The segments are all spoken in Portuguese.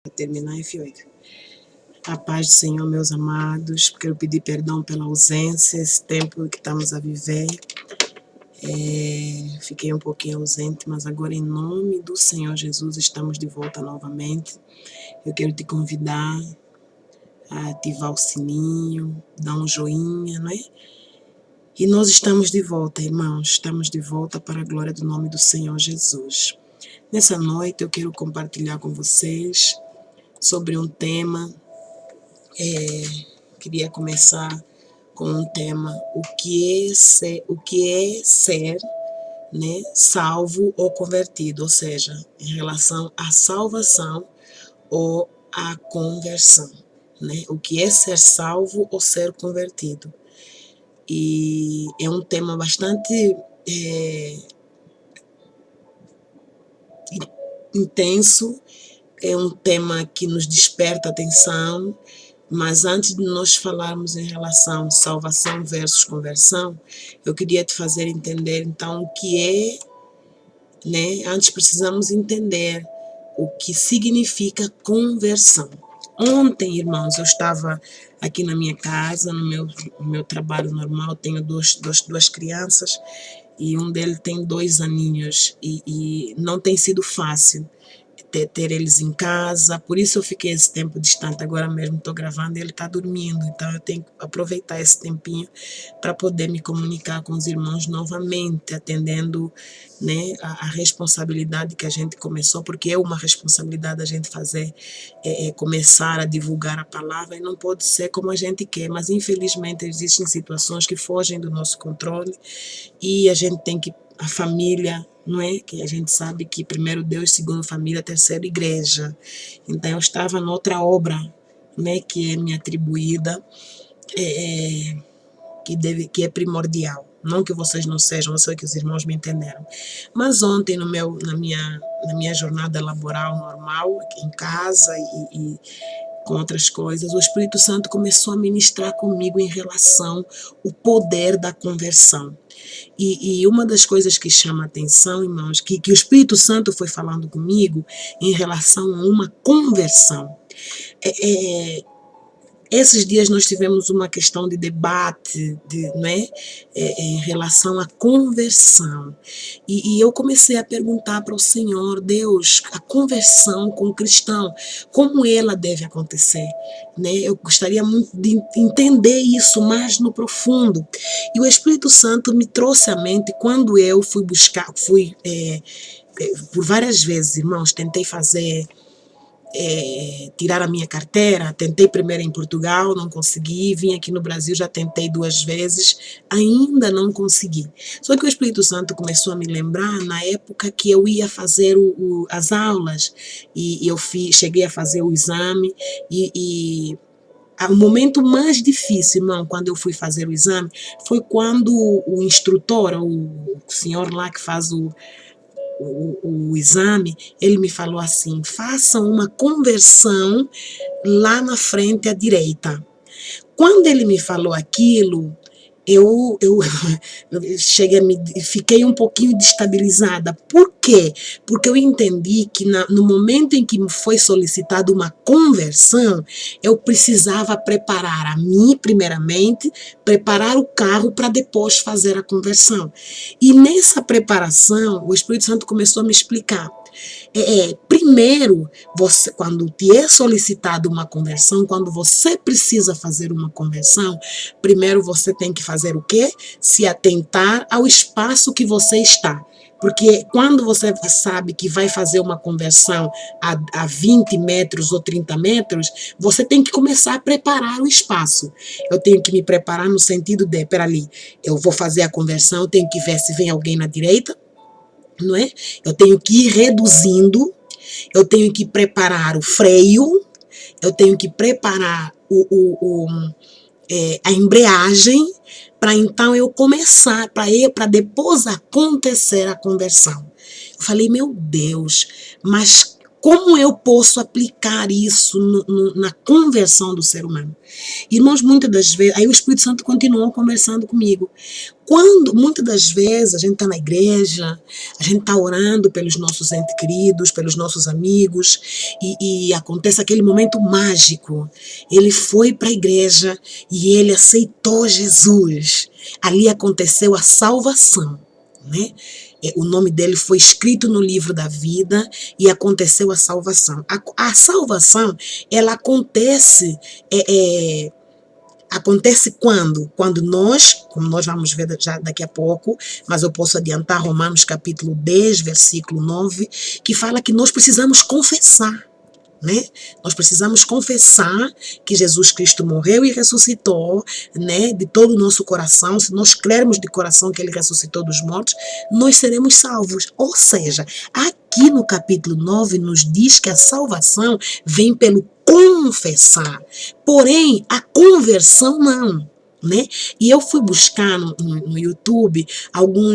terminar F8. A paz do Senhor, meus amados, quero pedir perdão pela ausência, esse tempo que estamos a viver. Fiquei um pouquinho ausente, mas agora em nome do Senhor Jesus estamos de volta novamente. Eu quero te convidar a ativar o sininho, dar um joinha, não é? E nós estamos de volta, irmãos, estamos de volta para a glória do nome do Senhor Jesus. Nessa noite eu quero compartilhar com vocês sobre um tema. Queria começar com um tema: o que é ser, né, salvo ou convertido, ou seja, em relação à salvação ou à conversão, né? O que é ser salvo ou ser convertido? E é um tema bastante intenso, é um tema que nos desperta atenção. Mas antes de nós falarmos em relação a salvação versus conversão, eu queria te fazer entender então o que é, né? Antes precisamos entender o que significa conversão. Ontem, irmãos, eu estava aqui na minha casa, no meu trabalho normal, tenho duas crianças e um deles tem 2 aninhos e não tem sido fácil ter eles em casa, por isso eu fiquei esse tempo distante. Agora mesmo estou gravando e ele está dormindo, então eu tenho que aproveitar esse tempinho para poder me comunicar com os irmãos novamente, atendendo, né, a responsabilidade que a gente começou, porque é uma responsabilidade a gente fazer, começar a divulgar a palavra, e não pode ser como a gente quer, mas infelizmente existem situações que fogem do nosso controle e a gente tem que, a família, não é? Que a gente sabe que primeiro Deus, segundo família, terceiro igreja. Então eu estava noutra obra, né, que é me atribuída, que é primordial. Não que vocês não sejam, eu sei que os irmãos me entenderam. Mas ontem, na minha jornada laboral normal, aqui em casa e com outras coisas, o Espírito Santo começou a ministrar comigo em relação ao poder da conversão. E uma das coisas que chama a atenção, irmãos, que o Espírito Santo foi falando comigo em relação a uma conversão. Esses dias nós tivemos uma questão de debate, né, em relação à conversão. E eu comecei a perguntar para o Senhor: Deus, a conversão com o cristão, como ela deve acontecer? Né? Eu gostaria muito de entender isso mais no profundo. E o Espírito Santo me trouxe à mente quando eu fui buscar, por várias vezes, irmãos, tentei fazer... tirar a minha carteira. Tentei primeiro em Portugal, não consegui, vim aqui no Brasil, já tentei 2 vezes, ainda não consegui. Só que o Espírito Santo começou a me lembrar na época que eu ia fazer as aulas, e eu cheguei a fazer o exame, o momento mais difícil, irmão, quando eu fui fazer o exame, foi quando o instrutor, o senhor lá que faz o exame, ele me falou assim: façam uma conversão lá na frente à direita. Quando ele me falou aquilo, eu fiquei um pouquinho destabilizada. Por quê? Porque eu entendi que no momento em que me foi solicitada uma conversão, eu precisava preparar a mim, primeiramente, preparar o carro para depois fazer a conversão. E nessa preparação, o Espírito Santo começou a me explicar. Primeiro, quando te é solicitada uma conversão, quando você precisa fazer uma conversão, primeiro você tem que fazer o quê? Se atentar ao espaço que você está. Porque quando você sabe que vai fazer uma conversão a 20 metros ou 30 metros, você tem que começar a preparar o espaço. Eu tenho que me preparar no sentido de, peraí, eu vou fazer a conversão, eu tenho que ver se vem alguém na direita, não é? Eu tenho que ir reduzindo, eu tenho que preparar o freio, eu tenho que preparar a embreagem, para então eu começar, para depois acontecer a conversão. Eu falei: meu Deus, mas como eu posso aplicar isso na conversão do ser humano? Irmãos, muitas das vezes, aí o Espírito Santo continuou conversando comigo. Muitas das vezes, a gente está na igreja, a gente está orando pelos nossos entes queridos, pelos nossos amigos, e acontece aquele momento mágico. Ele foi para a igreja e ele aceitou Jesus. Ali aconteceu a salvação, né? O nome dele foi escrito no livro da vida e aconteceu a salvação. A salvação, ela acontece, acontece quando? Quando nós, como nós vamos ver já daqui a pouco, mas eu posso adiantar Romanos capítulo 10, versículo 9, que fala que nós precisamos confessar. Né? Nós precisamos confessar que Jesus Cristo morreu e ressuscitou, né? De todo o nosso coração. Se nós crermos de coração que ele ressuscitou dos mortos, nós seremos salvos. Ou seja, aqui no capítulo 9 nos diz que a salvação vem pelo confessar, porém a conversão não, né? E eu fui buscar no YouTube algum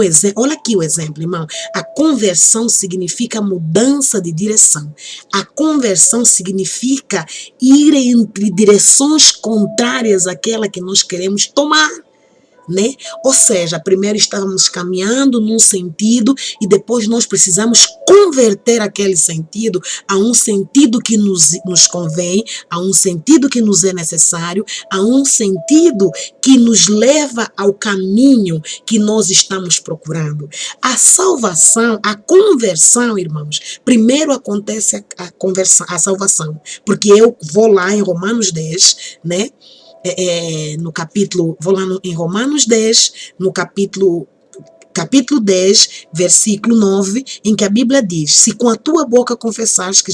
exemplo. Olha aqui o exemplo, irmão. A conversão significa mudança de direção. A conversão significa ir entre direções contrárias àquela que nós queremos tomar, né? Ou seja, primeiro estávamos caminhando num sentido e depois nós precisamos converter aquele sentido a um sentido que nos convém, a um sentido que nos é necessário, a um sentido que nos leva ao caminho que nós estamos procurando. A salvação, a conversão, irmãos, primeiro acontece a salvação, porque eu vou lá em Romanos 10, né? No capítulo, vou lá em Romanos 10, no capítulo 10, versículo 9, em que a Bíblia diz: se com a tua boca confessares que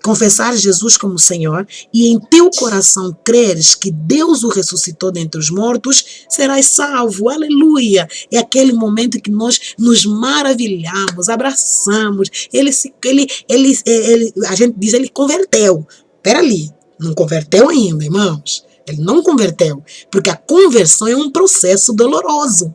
confessares Jesus como Senhor, e em teu coração creres que Deus o ressuscitou dentre os mortos, serás salvo. Aleluia! É aquele momento que nós nos maravilhamos, abraçamos. A gente diz, ele converteu. Espera ali. Não converteu ainda, irmãos. Ele não converteu, porque a conversão é um processo doloroso.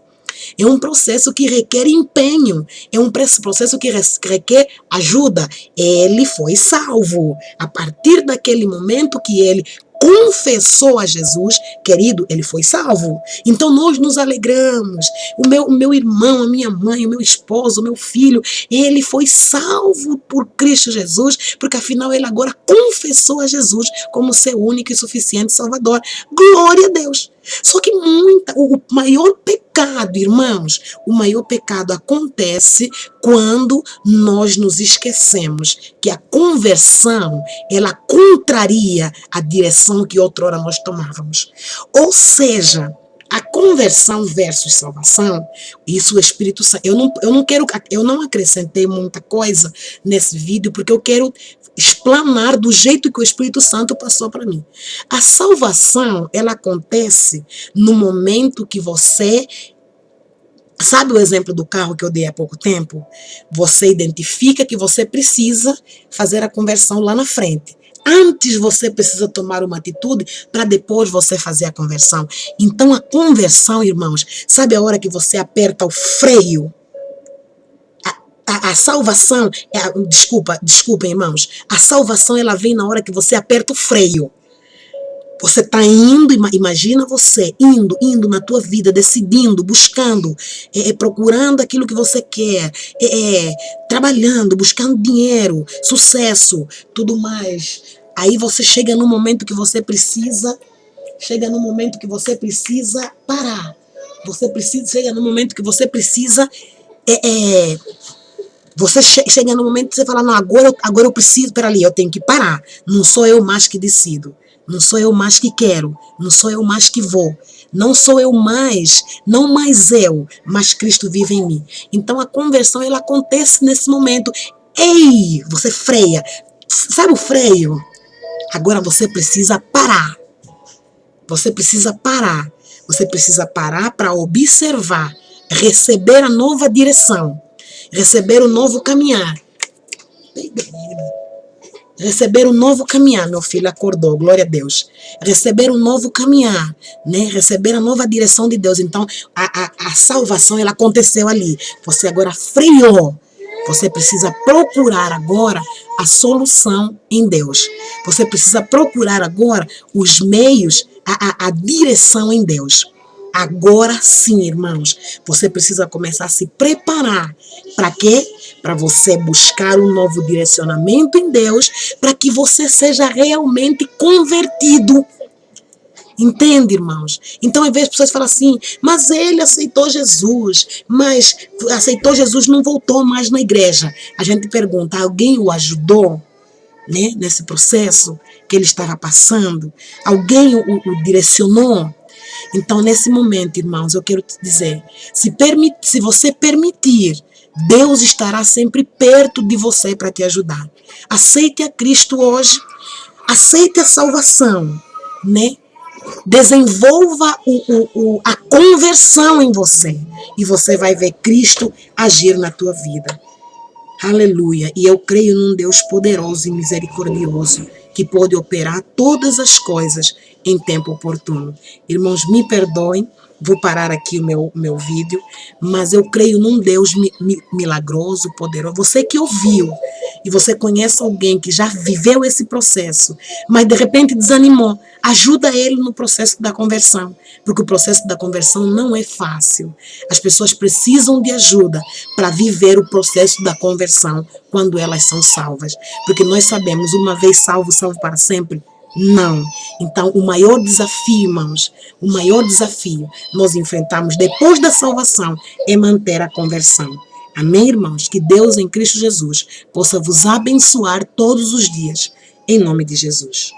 É um processo que requer empenho. É um processo que requer ajuda. Ele foi salvo. A partir daquele momento que ele confessou a Jesus, querido, ele foi salvo. Então nós nos alegramos. O meu irmão, a minha mãe, o meu esposo, o meu filho, ele foi salvo por Cristo Jesus, porque afinal ele agora confessou a Jesus como seu único e suficiente Salvador. Glória a Deus. Só que o maior pecado, irmãos, o maior pecado acontece quando nós nos esquecemos que a conversão, ela contraria a direção que outrora nós tomávamos. Ou seja, a conversão versus salvação, isso o Espírito Santo, eu não acrescentei muita coisa nesse vídeo, porque eu quero explanar do jeito que o Espírito Santo passou para mim. A salvação, ela acontece no momento que você... Sabe o exemplo do carro que eu dei há pouco tempo? Você identifica que você precisa fazer a conversão lá na frente. Antes você precisa tomar uma atitude para depois você fazer a conversão. Então a conversão, irmãos, sabe a hora que você aperta o freio? A salvação, desculpem, irmãos, a salvação ela vem na hora que você aperta o freio. Você está indo, imagina você indo na tua vida, decidindo, buscando, procurando aquilo que você quer, trabalhando, buscando dinheiro, sucesso, tudo mais. Aí você chega no momento que você precisa, parar. Chega no momento que você precisa, você chega no momento que você fala, não, agora eu preciso, peraí, eu tenho que parar. Não sou eu mais que decido. Não sou eu mais que quero, não sou eu mais que vou, não sou eu mais, não mais eu, mas Cristo vive em mim. Então a conversão ela acontece nesse momento. Ei, você freia, sabe o freio? Agora você precisa parar, você precisa parar para observar, receber a nova direção, receber o novo caminhar. Receber um novo caminhar, meu filho acordou, glória a Deus. Receber um novo caminhar, né? Receber a nova direção de Deus. Então, a salvação, ela aconteceu ali. Você agora freou. Você precisa procurar agora a solução em Deus. Você precisa procurar agora os meios, a direção em Deus. Agora sim, irmãos, você precisa começar a se preparar. Para quê? Para você buscar um novo direcionamento em Deus, para que você seja realmente convertido. Entende, irmãos? Então, às vezes, as pessoas falam assim, mas ele aceitou Jesus, mas aceitou Jesus, não voltou mais na igreja. A gente pergunta, alguém o ajudou, né, nesse processo que ele estava passando? Alguém o direcionou? Então, nesse momento, irmãos, eu quero te dizer, se você permitir, Deus estará sempre perto de você para te ajudar. Aceite a Cristo hoje, aceite a salvação, né? Desenvolva a conversão em você e você vai ver Cristo agir na tua vida. Aleluia. E eu creio num Deus poderoso e misericordioso que pode operar todas as coisas em tempo oportuno. Irmãos, me perdoem, vou parar aqui o meu vídeo, mas eu creio num Deus milagroso, poderoso. Você que ouviu e você conhece alguém que já viveu esse processo, mas de repente desanimou, ajuda ele no processo da conversão, porque o processo da conversão não é fácil. As pessoas precisam de ajuda para viver o processo da conversão quando elas são salvas, porque nós sabemos, uma vez salvo, salvo para sempre? Não. Então, o maior desafio, irmãos, o maior desafio nós enfrentamos depois da salvação é manter a conversão. Amém, irmãos? Que Deus em Cristo Jesus possa vos abençoar todos os dias, em nome de Jesus.